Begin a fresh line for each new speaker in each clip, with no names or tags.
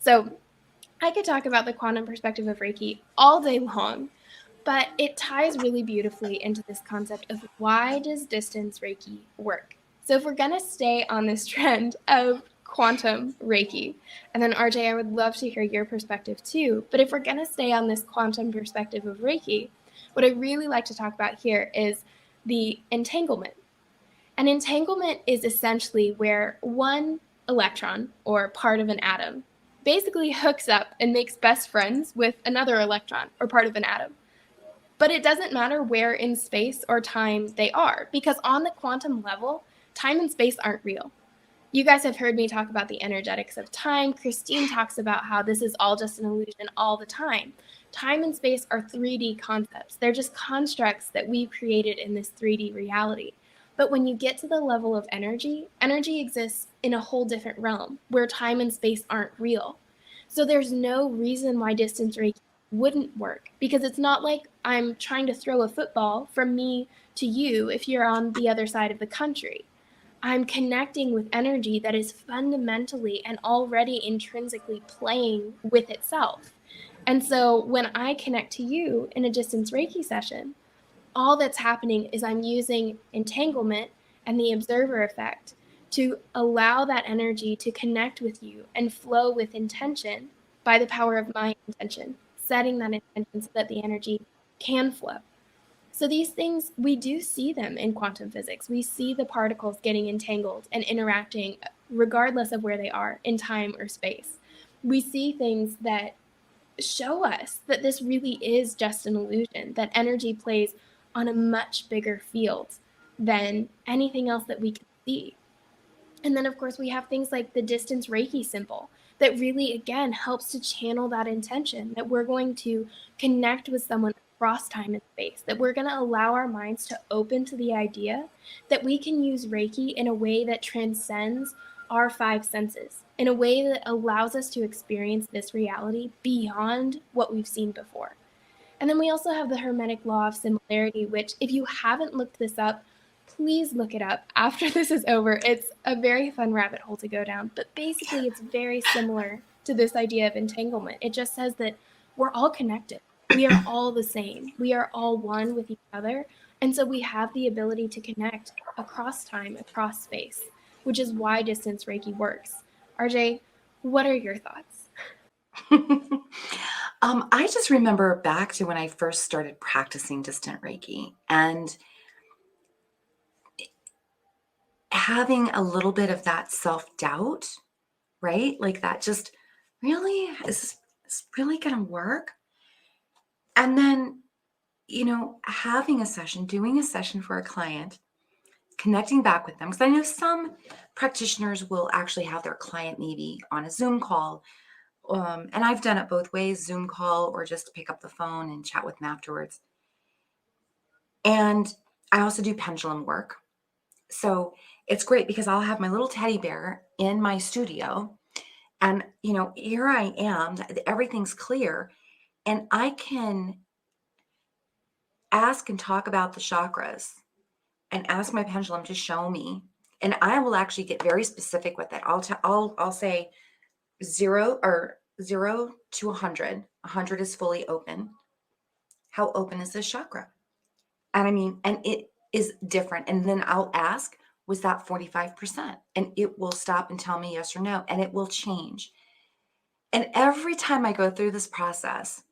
So I could talk about the quantum perspective of Reiki all day long, but it ties really beautifully into this concept of why does distance Reiki work? So if we're going to stay on this trend of quantum Reiki, and then RJ, I would love to hear your perspective too, but if we're going to stay on this quantum perspective of Reiki, what I really like to talk about here is the entanglement. An entanglement is essentially where one electron, or part of an atom, basically hooks up and makes best friends with another electron, or part of an atom. But it doesn't matter where in space or time they are, because on the quantum level, time and space aren't real. You guys have heard me talk about the energetics of time. Christine talks about how this is all just an illusion all the time. Time and space are 3D concepts. They're just constructs that we've created in this 3D reality. But when you get to the level of energy, energy exists in a whole different realm where time and space aren't real. So there's no reason why distance Reiki wouldn't work, because it's not like I'm trying to throw a football from me to you if you're on the other side of the country. I'm connecting with energy that is fundamentally and already intrinsically playing with itself. And so when I connect to you in a distance Reiki session, all that's happening is I'm using entanglement and the observer effect to allow that energy to connect with you and flow with intention by the power of my intention, setting that intention so that the energy can flow. So these things, we do see them in quantum physics. We see the particles getting entangled and interacting regardless of where they are in time or space. We see things that show us that this really is just an illusion, that energy plays on a much bigger field than anything else that we can see. And then, of course, we have things like the distance Reiki symbol that really, again, helps to channel that intention that we're going to connect with someone across time and space, that we're going to allow our minds to open to the idea that we can use Reiki in a way that transcends our five senses, in a way that allows us to experience this reality beyond what we've seen before. And then we also have the Hermetic Law of Similarity, which, if you haven't looked this up, please look it up after this is over. It's a very fun rabbit hole to go down, but basically it's very similar to this idea of entanglement. It just says that we're all connected. We are all the same. We are all one with each other. And so we have the ability to connect across time, across space, which is why distance Reiki works. RJ, what are your thoughts?
I just remember back to when I first started practicing distant Reiki and having a little bit of that self-doubt, right? Like that just, really? Is this really going to work? And then, having a session, doing a session for a client, connecting back with them. Because I know some practitioners will actually have their client maybe on a Zoom call. And I've done it both ways, Zoom call or just pick up the phone and chat with them afterwards. And I also do pendulum work. So it's great because I'll have my little teddy bear in my studio and, here I am, everything's clear and I can ask and talk about the chakras and ask my pendulum to show me. And I will actually get very specific with it. I'll say 0 to 100. 100 is fully open. How open is this chakra? And it is different. And then I'll ask, was that 45%? And it will stop and tell me yes or no, and it will change. And every time I go through this process,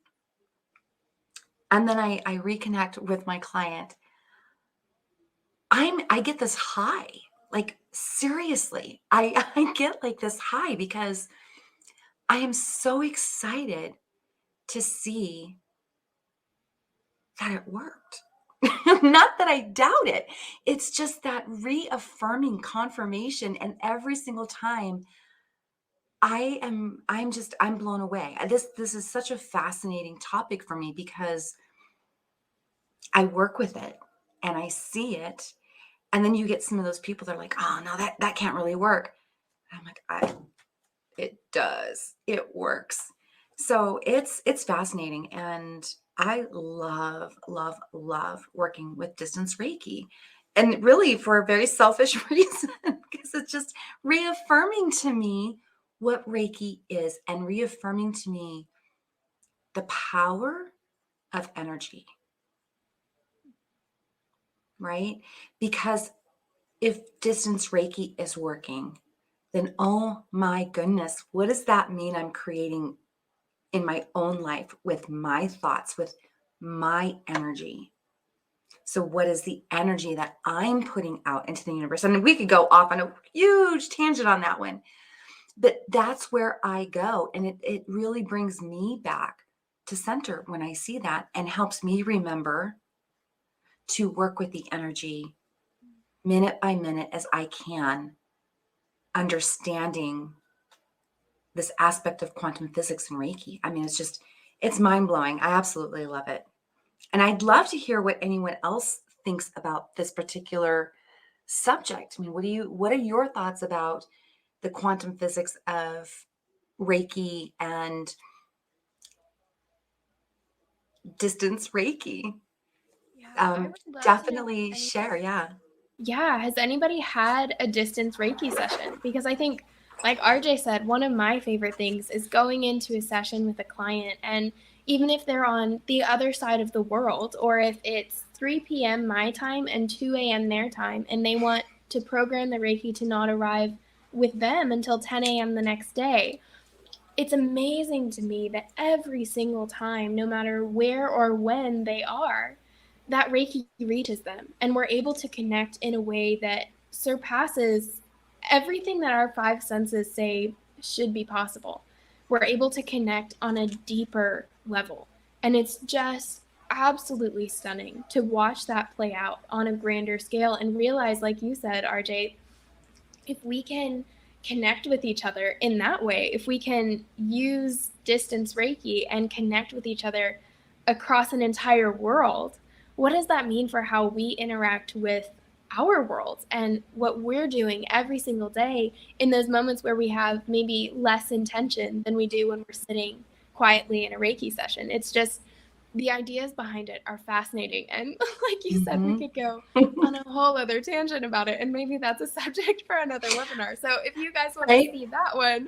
and then I reconnect with my client, I get this high. Like seriously, I get like this high because I am so excited to see that it worked. Not that I doubt it. It's just that reaffirming confirmation. And every single time I'm blown away. This is such a fascinating topic for me because I work with it and I see it. And then you get some of those people that are like, oh no, that can't really work. And I'm like, it does. It works. So it's fascinating. And I love, love, love working with distance Reiki. And really for a very selfish reason, because it's just reaffirming to me what Reiki is and reaffirming to me the power of energy, right? Because if distance Reiki is working, then oh my goodness, what does that mean I'm creating in my own life with my thoughts, with my energy? So, what is the energy that I'm putting out into the universe? And we could go off on a huge tangent on that one, but that's where I go. And it really brings me back to center when I see that, and helps me remember to work with the energy minute by minute as I can, understanding this aspect of quantum physics and Reiki. I mean, it's mind blowing. I absolutely love it. And I'd love to hear what anyone else thinks about this particular subject. I mean, what are your thoughts about the quantum physics of Reiki and distance Reiki?
Yeah, I would love to know if
Definitely
any.
share. Yeah.
Yeah, has anybody had a distance Reiki session? Because I think, like RJ said, one of my favorite things is going into a session with a client, and even if they're on the other side of the world, or if it's 3 p.m. my time and 2 a.m. their time, and they want to program the Reiki to not arrive with them until 10 a.m. the next day, it's amazing to me that every single time, no matter where or when they are, that Reiki reaches them. And we're able to connect in a way that surpasses everything that our five senses say should be possible. We're able to connect on a deeper level. And it's just absolutely stunning to watch that play out on a grander scale and realize, like you said, RJ, if we can connect with each other in that way, if we can use distance Reiki and connect with each other across an entire world, what does that mean for how we interact with our world and what we're doing every single day in those moments where we have maybe less intention than we do when we're sitting quietly in a Reiki session? It's just the ideas behind it are fascinating. And like you said, we
Hmm.
could go on a whole other tangent about it, and maybe that's a subject for another webinar. So if you guys want to
Right?
see that one,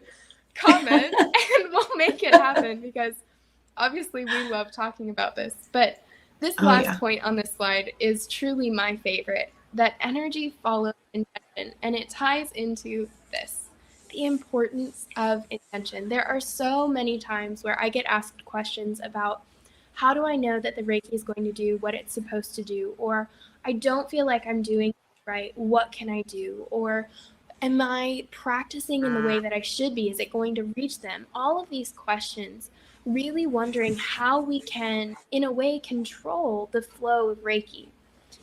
comment and we'll make it happen, because obviously we love talking about this. But this
Oh,
last
yeah.
point on this slide is truly my favorite, that energy follows intention, and it ties into this, the importance of intention. There are so many times where I get asked questions about, how do I know that the Reiki is going to do what it's supposed to do? Or I don't feel like I'm doing it right. What can I do? Or am I practicing in the way that I should be? Is it going to reach them? All of these questions, really wondering how we can, in a way, control the flow of Reiki.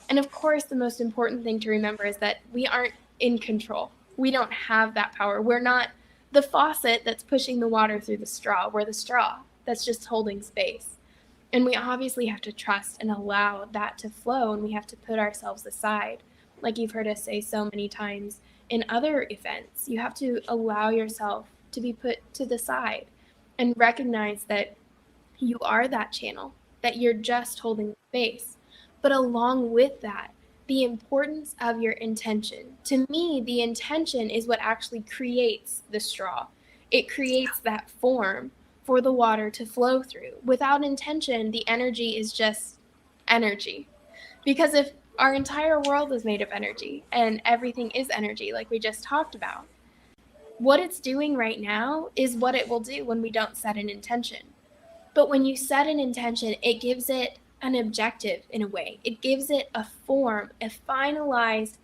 And of course, the most important thing to remember is that we aren't in control. We don't have that power. We're not the faucet that's pushing the water through the straw. We're the straw that's just holding space. And we obviously have to trust and allow that to flow, and we have to put ourselves aside. Like you've heard us say so many times in other events, you have to allow yourself to be put to the side and recognize that you are that channel, that you're just holding space. But along with that, the importance of your intention. To me, the intention is what actually creates the straw. It creates that form for the water to flow through. Without intention, the energy is just energy. Because if our entire world is made of energy and everything is energy, like we just talked about, what it's doing right now is what it will do when we don't set an intention. But when you set an intention, it gives it an objective in a way. It gives it a form, a finalized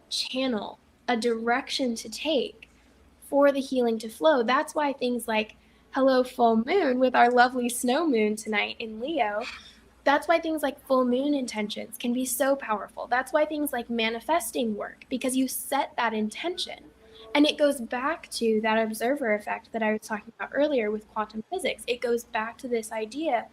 channel, a direction to take for the healing to flow. That's why things like Hello Full Moon with our lovely snow moon tonight in Leo, that's why things like full moon intentions can be so powerful. That's why things like manifesting work, because you set that intention. And it goes back to that observer effect that I was talking about earlier with quantum physics. It goes back to this idea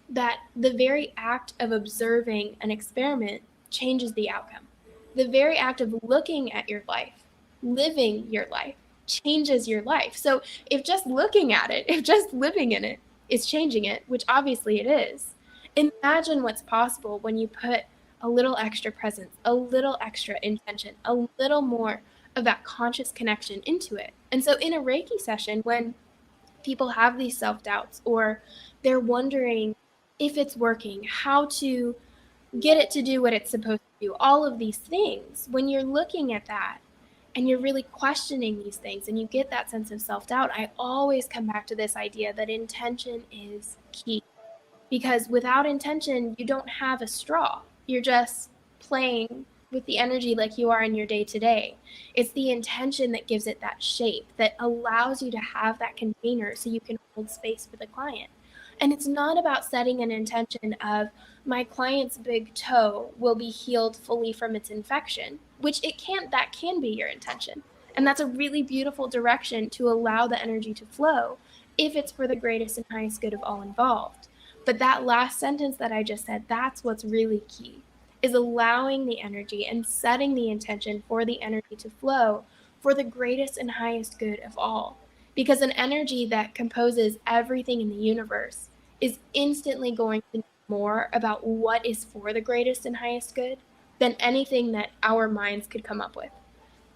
that the very act of observing an experiment changes the outcome. The very act of looking at your life, living your life, changes your life. So if just looking at it, if just living in it is changing it, which obviously it is, imagine what's possible when you put a little extra presence, a little extra intention, a little more of that conscious connection into it. And so in a Reiki session, when people have these self-doubts or they're wondering if it's working, how to get it to do what it's supposed to do, all of these things, when you're looking at that and you're really questioning these things and you get that sense of self-doubt, I always come back to this idea that intention is key. Because without intention, you don't have a straw. You're just playing with the energy like you are in your day to day. It's the intention that gives it that shape, that allows you to have that container so you can hold space for the client. And it's not about setting an intention of my client's big toe will be healed fully from its infection, which that can be your intention. And that's a really beautiful direction to allow the energy to flow if it's for the greatest and highest good of all involved. But that last sentence that I just said, that's what's really key, is allowing the energy and setting the intention for the energy to flow for the greatest and highest good of all. Because an energy that composes everything in the universe is instantly going to know more about what is for the greatest and highest good than anything that our minds could come up with.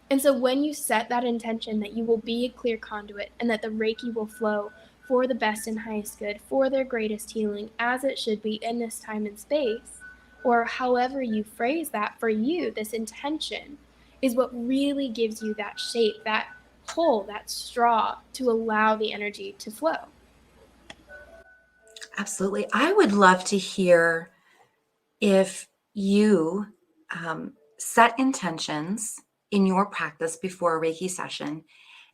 And so when you set that intention that you will be a clear conduit and that the Reiki will flow for the best and highest good, for their greatest healing, as it should be in this time and space, or however you phrase that for you, this intention is what really gives you that shape, that hole, that straw to allow the energy to flow.
Absolutely. I would love to hear if you set intentions in your practice before a Reiki session.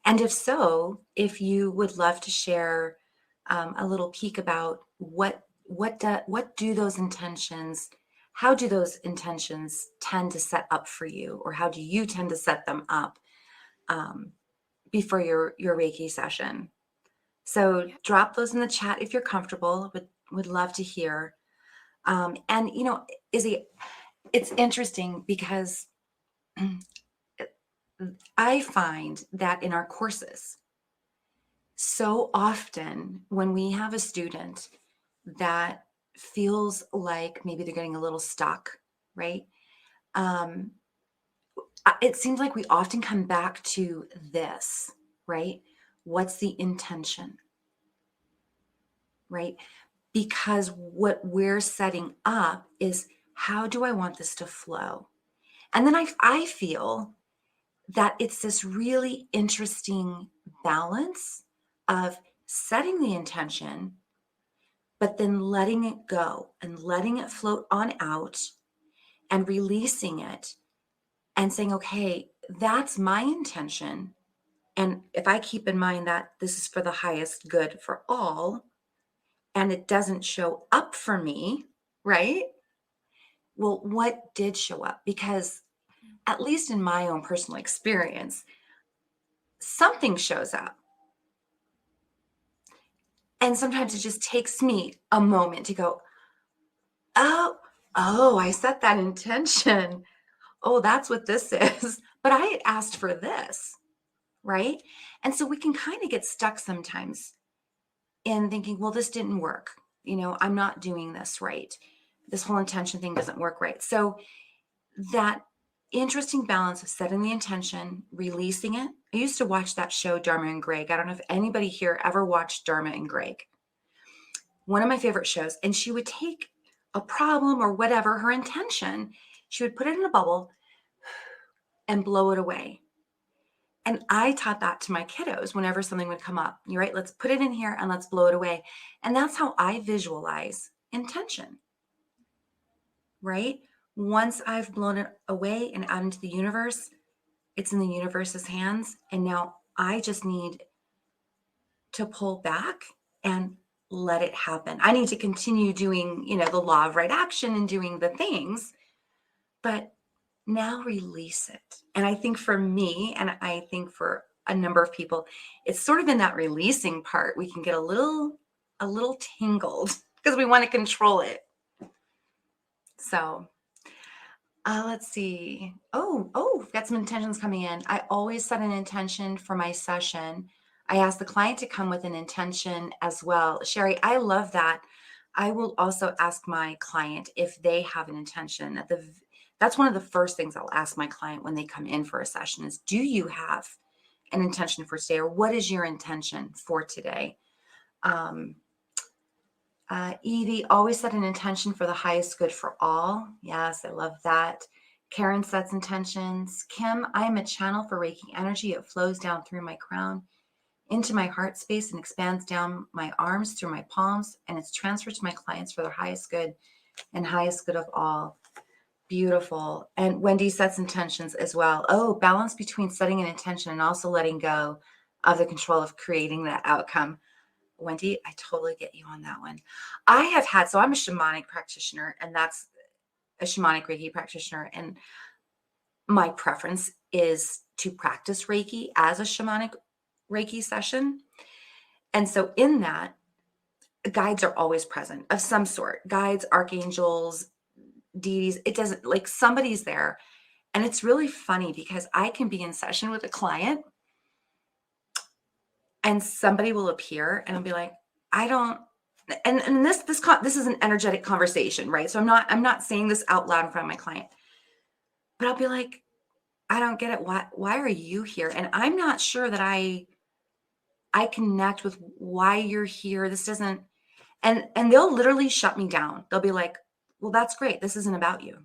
And if so, if you would love to share a little peek about what do those intentions, how do those intentions tend to set up for you, or how do you tend to set them up before your Reiki session? So
Yeah.
drop those in the chat if you're comfortable. Would love to hear. And Izzy, it's interesting because I find that in our courses, so often when we have a student that feels like maybe they're getting a little stuck, right? Um, it seems like we often come back to this, right? What's the intention, right? Because what we're setting up is, how do I want this to flow? And then I feel that it's this really interesting balance of setting the intention, but then letting it go and letting it float on out and releasing it and saying, okay, that's my intention. And if I keep in mind that this is for the highest good for all, and it doesn't show up for me, right? Well, what did show up? Because at least in my own personal experience, something shows up. And sometimes it just takes me a moment to go, oh, I set that intention. Oh, that's what this is. But I had asked for this, right? And so we can kind of get stuck sometimes in thinking, well, this didn't work. I'm not doing this right. This whole intention thing doesn't work right. So that interesting balance of setting the intention, releasing it. I used to watch that show, Dharma and Greg. I don't know if anybody here ever watched Dharma and Greg. One of my favorite shows. And she would take a problem or whatever, her intention, she would put it in a bubble and blow it away. And I taught that to my kiddos whenever something would come up. You're right, let's put it in here and let's blow it away. And that's how I visualize intention, right? Once I've blown it away and out into the universe, it's in the universe's hands. And now I just need to pull back and let it happen. I need to continue doing, the law of right action and doing the things, but now release it. And I think for me, and I think for a number of people, it's sort of in that releasing part we can get a little tingled because we want to control it. So let's see. We've got some intentions coming in. I always set an intention for my session. I ask the client to come with an intention as well. Sherry, I love that. I will also ask my client if they have an intention. That's one of the first things I'll ask my client when they come in for a session is, do you have an intention for today, or what is your intention for today? Um, Evie always set an intention for the highest good for all. Yes, I love that. Karen sets intentions. Kim, I am a channel for Reiki energy. It flows down through my crown into my heart space and expands down my arms through my palms, and it's transferred to my clients for their highest good and highest good of all. Beautiful. And Wendy sets intentions as well. Oh, balance between setting an intention and also letting go of the control of creating that outcome. Wendy, I totally get you on that one. So I'm a shamanic practitioner, and that's a shamanic Reiki practitioner. And my preference is to practice Reiki as a shamanic Reiki session. And so in that, guides are always present of some sort, guides, archangels, deities. It doesn't, like, somebody's there. And it's really funny because I can be in session with a client and somebody will appear and I'll be like, I don't, and this is an energetic conversation, right? So I'm not saying this out loud in front of my client, but I'll be like, I don't get it. Why are you here? And I'm not sure that I connect with why you're here. This doesn't, and they'll literally shut me down. They'll be like, well, that's great. This isn't about you.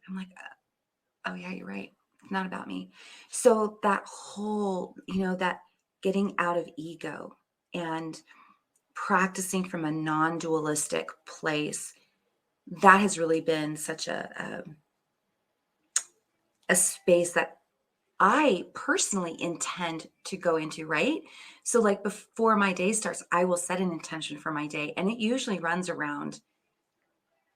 I'm like, oh yeah, you're right. It's not about me. So that whole, that getting out of ego and practicing from a non-dualistic place, that has really been such a space that I personally intend to go into, right? So like before my day starts, I will set an intention for my day, and it usually runs around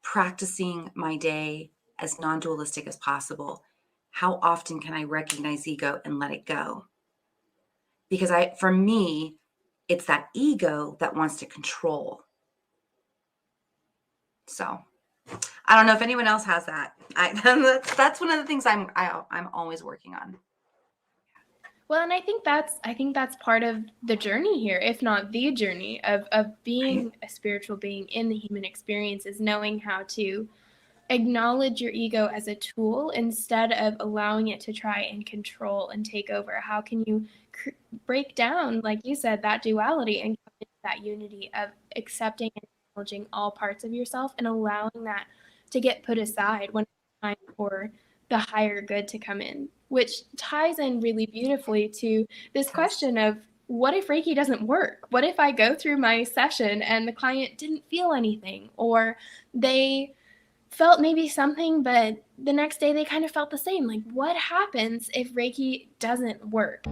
practicing my day as non-dualistic as possible. How often can I recognize ego and let it go? Because for me, it's that ego that wants to control. So I don't know if anyone else has that. That's one of the things I'm always working on.
Well, and I think that's part of the journey here, if not the journey of being a spiritual being in the human experience, is knowing how to acknowledge your ego as a tool instead of allowing it to try and control and take over. How can you break down, like you said, that duality and come into that unity of accepting and acknowledging all parts of yourself and allowing that to get put aside when it's time for the higher good to come in, which ties in really beautifully to this question of, what if Reiki doesn't work? What if I go through my session and the client didn't feel anything, or they felt maybe something, but the next day they kind of felt the same? Like, what happens if Reiki doesn't work?